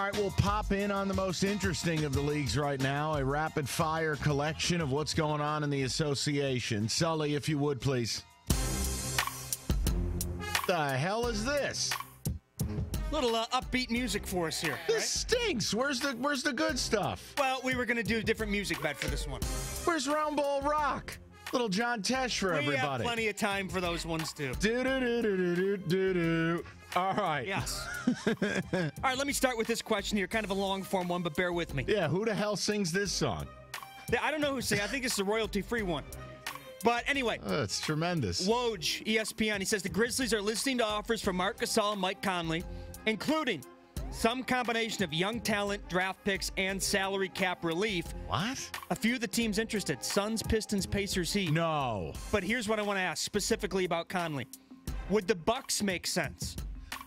right, we'll pop in on the most interesting of the leagues right now, a rapid-fire collection of what's going on in the association. Sully, if you would, please. The hell is this? Little upbeat music for us here. This stinks. Where's the good stuff? Well, we were going to do a different music bet for this one. Where's Round Ball Rock? Little John Tesh for everybody. We have plenty of time for those ones, too. Do-do-do-do-do-do-do. All right. Yes. All right, let me start with this question here. Kind of a long-form one, but bear with me. Yeah, who the hell sings this song? I don't know who sings. I think it's a royalty-free one. But anyway. Oh, it's tremendous. Woj, ESPN, he says the Grizzlies are listening to offers from Marc Gasol and Mike Conley, including some combination of young talent, draft picks, and salary cap relief. What? A few of the teams interested. Suns, Pistons, Pacers, Heat. No. But here's what I want to ask specifically about Conley. Would the Bucks make sense?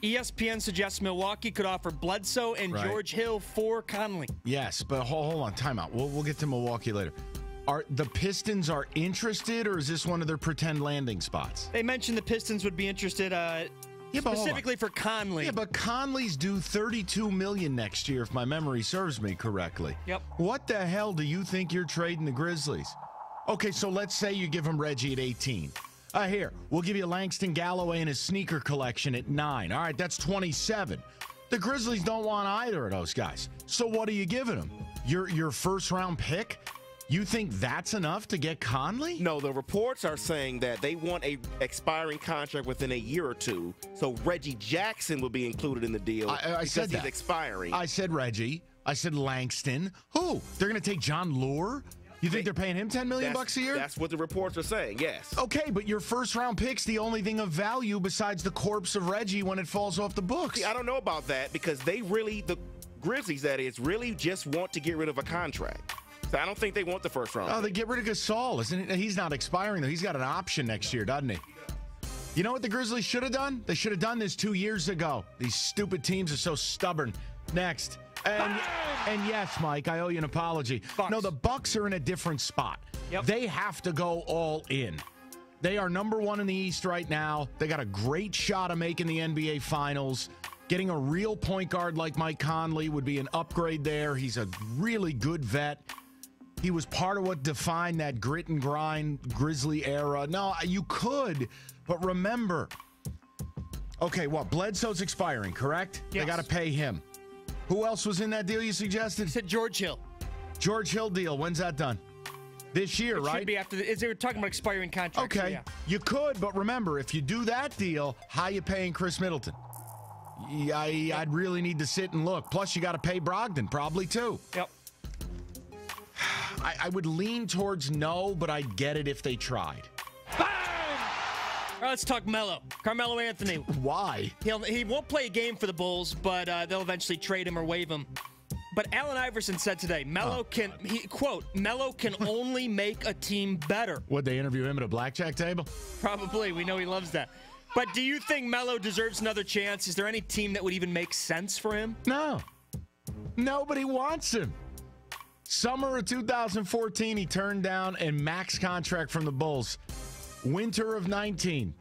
ESPN suggests Milwaukee could offer Bledsoe and George Hill for Conley. Yes, but hold on, timeout. We'll get to Milwaukee later. Are the Pistons interested, or is this one of their pretend landing spots? They mentioned the Pistons would be interested specifically for Conley. Yeah, but Conley's due $32 million next year, if my memory serves me correctly. Yep. What the hell do you think you're trading the Grizzlies? Okay, so let's say you give him Reggie at 18. Here, we'll give you Langston Galloway and his sneaker collection at 9. All right, that's 27. The Grizzlies don't want either of those guys. So what are you giving them? Your first-round pick? You think that's enough to get Conley? No, the reports are saying that they want a expiring contract within a year or two. So Reggie Jackson will be included in the deal I said he's that. expiring. I said Reggie. I said Langston. Who? They're going to take John Lure? You think they're paying him $10 million bucks a year? That's what the reports are saying, yes. Okay, but your first-round pick's the only thing of value besides the corpse of Reggie when it falls off the books. See, I don't know about that because the Grizzlies, that is, really just want to get rid of a contract. So I don't think they want the first round. Oh, they get rid of Gasol, isn't it? He's not expiring, though. He's got an option next year, doesn't he? You know what the Grizzlies should have done? They should have done this 2 years ago. These stupid teams are so stubborn. Next. And yes, Mike, I owe you an apology. Bucks. No, the Bucks are in a different spot. Yep. They have to go all in. They are number one in the East right now. They got a great shot of making the NBA Finals. Getting a real point guard like Mike Conley would be an upgrade there. He's a really good vet. He was part of what defined that grit and grind Grizzly era. No, you could, but remember. Okay, what? Bledsoe's expiring, correct? Yes. They got to pay him. Who else was in that deal you suggested? I said George Hill. George Hill deal. When's that done? This year, right? Should be after. They were talking about expiring contracts. Okay, so yeah. You could, but remember, if you do that deal, how you paying Chris Middleton? I'd really need to sit and look. Plus, you got to pay Brogdon, probably, too. Yep. I would lean towards no, but I'd get it if they tried. Bang! All right, let's talk Melo. Carmelo Anthony. Why? He won't play a game for the Bulls, but they'll eventually trade him or waive him. But Allen Iverson said today, Melo can only make a team better. Would they interview him at a blackjack table? Probably. We know he loves that. But do you think Melo deserves another chance? Is there any team that would even make sense for him? No. Nobody wants him. Summer of 2014, he turned down a max contract from the Bulls. Winter of 19,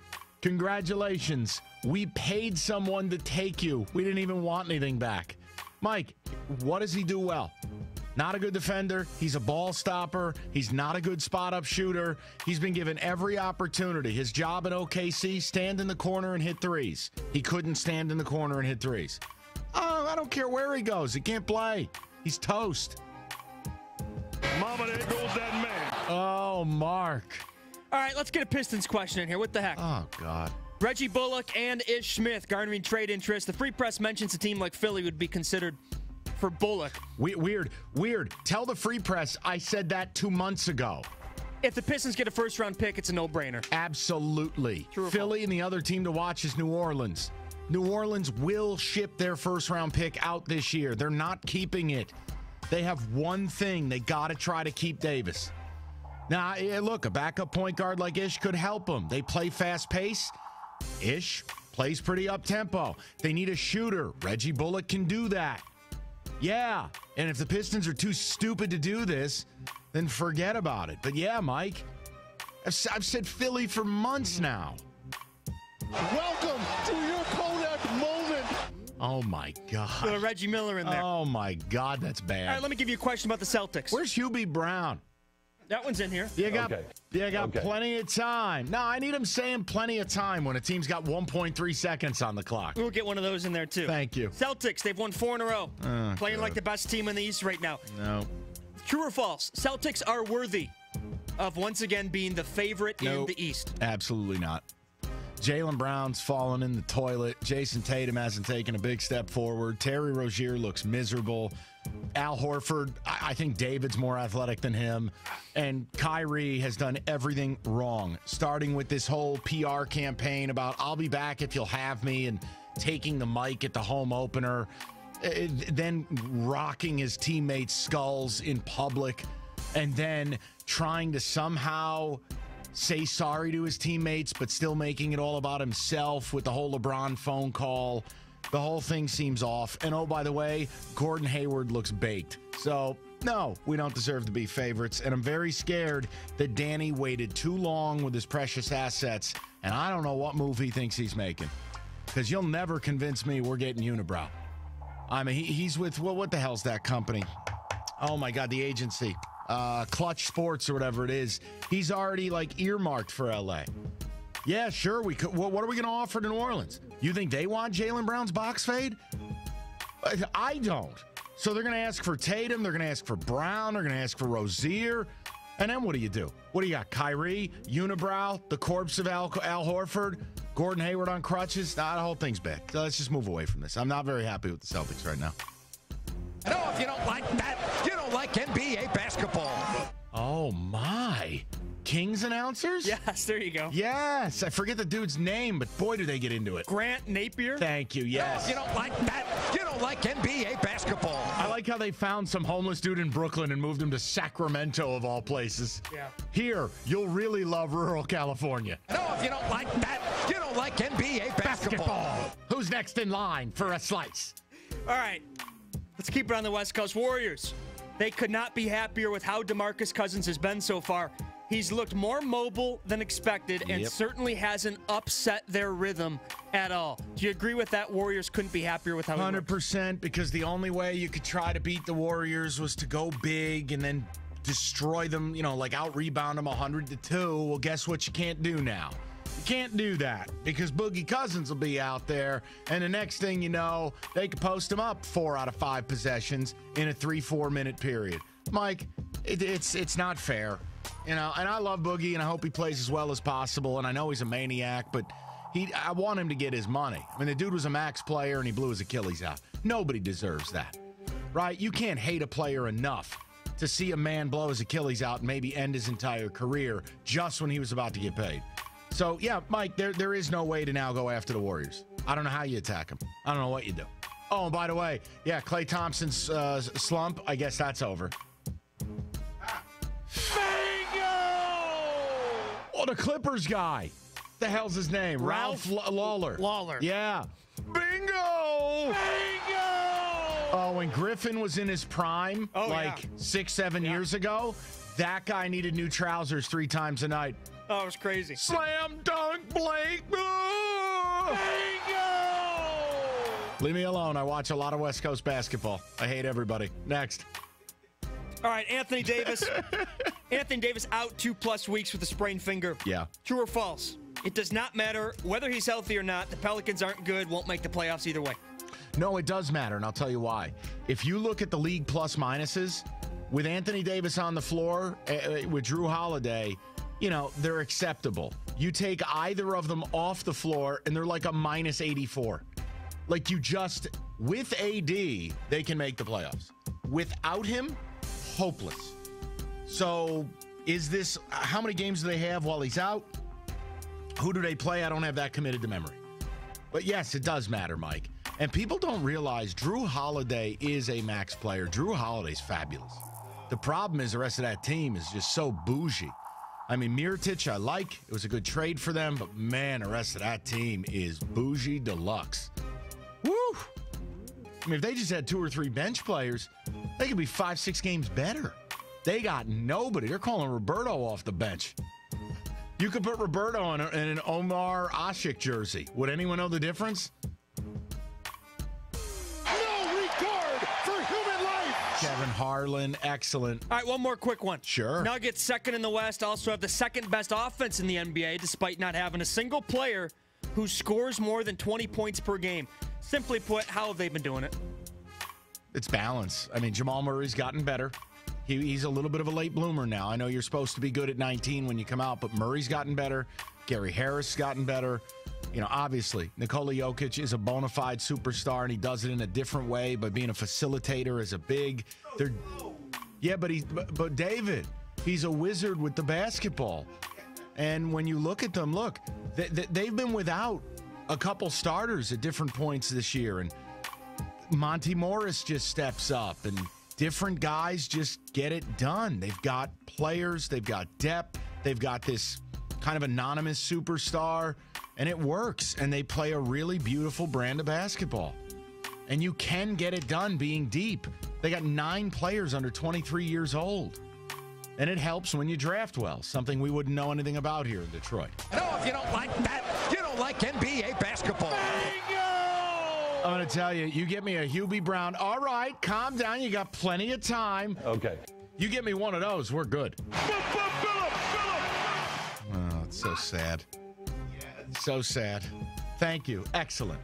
congratulations. We paid someone to take you. We didn't even want anything back. Mike, what does he do well? Not a good defender. He's a ball stopper. He's not a good spot-up shooter. He's been given every opportunity. His job at OKC, stand in the corner and hit threes. He couldn't stand in the corner and hit threes. Oh, I don't care where he goes. He can't play. He's toast. Mama, there goes that man. Oh, Mark. All right, let's get a Pistons question in here. What the heck? Oh, God. Reggie Bullock and Ish Smith garnering trade interest. The Free Press mentions a team like Philly would be considered for Bullock. Weird. Tell the Free Press I said that 2 months ago. If the Pistons get a first-round pick, it's a no-brainer. Absolutely. True or Philly and the other team to watch is New Orleans. New Orleans will ship their first-round pick out this year. They're not keeping it. They have one thing. They got to try to keep Davis. Now, look, a backup point guard like Ish could help them. They play fast pace. Ish plays pretty up-tempo. They need a shooter. Reggie Bullock can do that. Yeah, and if the Pistons are too stupid to do this, then forget about it. But yeah, Mike, I've said Philly for months now. Welcome to your Kodak moment. Oh, my God. Reggie Miller in there. Oh, my God, that's bad. All right, let me give you a question about the Celtics. Where's Hubie Brown? That one's in here. You got plenty of time. No, I need him saying plenty of time when a team's got 1.3 seconds on the clock. We'll get one of those in there, too. Thank you. Celtics, they've won 4 in a row. Playing like the best team in the East right now. No. True or false? Celtics are worthy of once again being the favorite in the East. Absolutely not. Jaylen Brown's fallen in the toilet. Jason Tatum hasn't taken a big step forward. Terry Rozier looks miserable. Al Horford, I think David's more athletic than him. And Kyrie has done everything wrong, starting with this whole PR campaign about I'll be back if you'll have me and taking the mic at the home opener, then rocking his teammates' skulls in public, and then trying to somehow say sorry to his teammates, but still making it all about himself with the whole LeBron phone call. The whole thing seems off. And oh, by the way, Gordon Hayward looks baked. So, no, we don't deserve to be favorites. And I'm very scared that Danny waited too long with his precious assets. And I don't know what move he thinks he's making. Because you'll never convince me we're getting Unibrow. I mean, he's with, well, what the hell's that company? Oh, my God, the agency. Clutch Sports or whatever it is. He's already, like, earmarked for L.A. Yeah, sure, we could. What are we going to offer to New Orleans? You think they want Jaylen Brown's box fade? I don't. So they're going to ask for Tatum. They're going to ask for Brown. They're going to ask for Rozier. And then what do you do? What do you got? Kyrie, Unibrow, the corpse of Al Horford, Gordon Hayward on crutches? Nah, the whole thing's bad. So let's just move away from this. I'm not very happy with the Celtics right now. I know if you don't like that, you don't like NBA basketball. Oh, my. Kings announcers? Yes, there you go. Yes. I forget the dude's name, but boy, do they get into it. Grant Napier? Thank you, yes. No, if you don't like that, you don't like NBA basketball. I like how they found some homeless dude in Brooklyn and moved him to Sacramento, of all places. Yeah. Here, you'll really love rural California. No, if you don't like that, you don't like NBA basketball. Who's next in line for a slice? All right. Let's keep it on the West Coast. Warriors. They could not be happier with how DeMarcus Cousins has been so far. He's looked more mobile than expected and certainly hasn't upset their rhythm at all. Do you agree with that? Warriors couldn't be happier with how he 100%, because the only way you could try to beat the Warriors was to go big and then destroy them, like out-rebound them 100-2. Well, guess what you can't do now? You can't do that because Boogie Cousins will be out there, and the next thing you know, they could post him up 4 out of 5 possessions in a 3-4 minute period. Mike, it's not fair. And I love Boogie, and I hope he plays as well as possible. And I know he's a maniac, but I want him to get his money. I mean, the dude was a max player, and he blew his Achilles out. Nobody deserves that, right? You can't hate a player enough to see a man blow his Achilles out and maybe end his entire career just when he was about to get paid. So, yeah, Mike, there is no way to now go after the Warriors. I don't know how you attack them. I don't know what you do. Oh, and by the way, yeah, Klay Thompson's slump, I guess that's over. Oh, the Clippers guy. The hell's his name? Ralph Lawler. Lawler. Yeah. Bingo! Oh, when Griffin was in his prime, 6-7 years ago, that guy needed new trousers 3 times a night. Oh, it was crazy. Slam dunk, Blake. Bingo! Leave me alone. I watch a lot of West Coast basketball. I hate everybody. Next. All right, Anthony Davis. Anthony Davis out 2+ weeks with a sprained finger. Yeah. True or false? It does not matter whether he's healthy or not. The Pelicans aren't good, won't make the playoffs either way. No, it does matter, and I'll tell you why. If you look at the league plus minuses, with Anthony Davis on the floor, with Drew Holiday, they're acceptable. You take either of them off the floor, and they're like a -84. Like with AD, they can make the playoffs. Without him, hopeless. So how many games do they have while he's out? Who do they play? I don't have that committed to memory. But yes, it does matter, Mike. And people don't realize Drew Holiday is a max player. Drew Holiday's fabulous. The problem is the rest of that team is just so bougie. I mean, Mirotic, I like. It was a good trade for them, but man, the rest of that team is bougie deluxe. Woo! I mean, if they just had 2 or 3 bench players, they could be 5-6 games better. They got nobody. They're calling Roberto off the bench. You could put Roberto in an Omar Asik jersey. Would anyone know the difference? Kevin Harlan, excellent. All right, one more quick one. Sure. Nuggets second in the West, also have the second best offense in the NBA, despite not having a single player who scores more than 20 points per game. Simply put, how have they been doing it? It's balance. I mean, Jamal Murray's gotten better. He's a little bit of a late bloomer now. I know you're supposed to be good at 19 when you come out, but Murray's gotten better. Gary Harris has gotten better. You know, obviously, Nikola Jokic is a bona fide superstar, and he does it in a different way by being a facilitator as a big. Yeah, but David, he's a wizard with the basketball. And when you look at them, look, they've been without a couple starters at different points this year, and Monty Morris just steps up, and different guys just get it done. They've got players, they've got depth, they've got this kind of anonymous superstar, and it works, and they play a really beautiful brand of basketball. And you can get it done being deep. They got 9 players under 23 years old. And it helps when you draft well, something we wouldn't know anything about here in Detroit. No, if you don't like that, you don't like NBA basketball. I'm going to tell you, you get me a Hubie Brown. All right, calm down. You got plenty of time. Okay. You get me one of those, we're good. Oh, it's so sad. So sad. Thank you. Excellent.